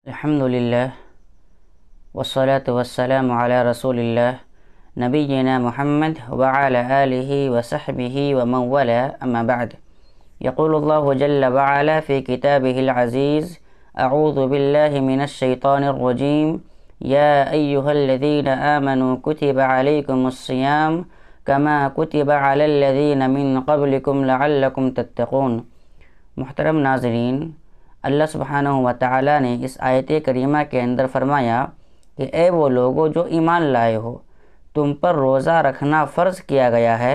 الحمدللہ والصلاة والسلام علی رسول اللہ نبینا محمد وعلی آلہ وصحبہ ومن والاه اما بعد یقول اللہ جل وعلا فی کتابہ العزیز اعوذ باللہ من الشیطان الرجیم یا ایہا الذین آمنوا کتب علیکم الصیام کما کتب علی الذین من قبلکم لعلکم تتقون۔ محترم ناظرین، اللہ سبحانہ و تعالیٰ نے اس آیت کریمہ کے اندر فرمایا کہ اے وہ لوگو جو ایمان لائے ہو، تم پر روزہ رکھنا فرض کیا گیا ہے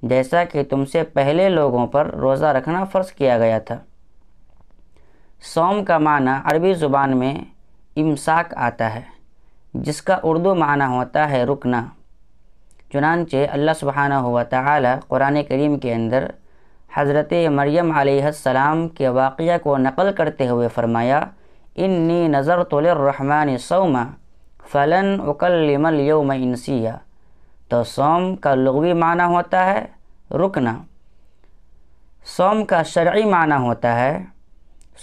جیسا کہ تم سے پہلے لوگوں پر روزہ رکھنا فرض کیا گیا تھا۔ صوم کا معنی عربی زبان میں امساک آتا ہے، جس کا اردو معنی ہوتا ہے رکنا۔ چنانچہ اللہ سبحانہ و تعالیٰ قرآن کریم کے اندر حضرت مریم علیہ السلام کے واقعہ کو نقل کرتے ہوئے فرمایا انی نذرت للرحمن صوما فلن اکلم اليوم انسیا۔ تو صوم کا لغوی معنی ہوتا ہے رکنا۔ صوم کا شرعی معنی ہوتا ہے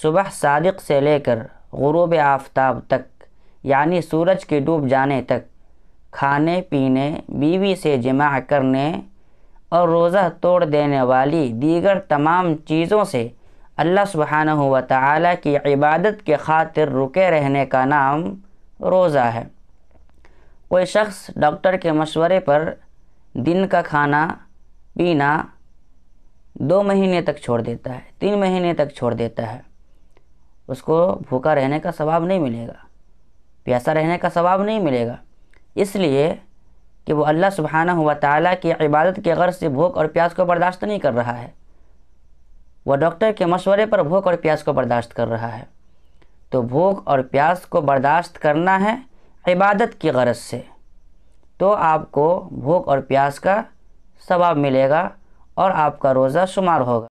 صبح صادق سے لے کر غروب آفتاب تک، یعنی سورج کے ڈوب جانے تک کھانے پینے، بیوی سے جماع کرنے اور روزہ توڑ دینے والی دیگر تمام چیزوں سے اللہ سبحانہ و تعالیٰ کی عبادت کے خاطر رکے رہنے کا نام روزہ ہے۔ کوئی شخص ڈاکٹر کے مشورے پر دن کا کھانا پینا 2 مہینے تک چھوڑ دیتا ہے، 3 مہینے تک چھوڑ دیتا ہے، اس کو بھوکا رہنے کا ثواب نہیں ملے گا، پیاسا رہنے کا ثواب نہیں ملے گا، اس لیے کہ وہ اللہ سبحانہ و تعالیٰ کی عبادت کے غرض سے بھوک اور پیاس کو برداشت نہیں کر رہا ہے، وہ ڈاکٹر کے مشورے پر بھوک اور پیاس کو برداشت کر رہا ہے۔ تو بھوک اور پیاس کو برداشت کرنا ہے عبادت کی غرض سے، تو آپ کو بھوک اور پیاس کا ثواب ملے گا اور آپ کا روزہ شمار ہوگا۔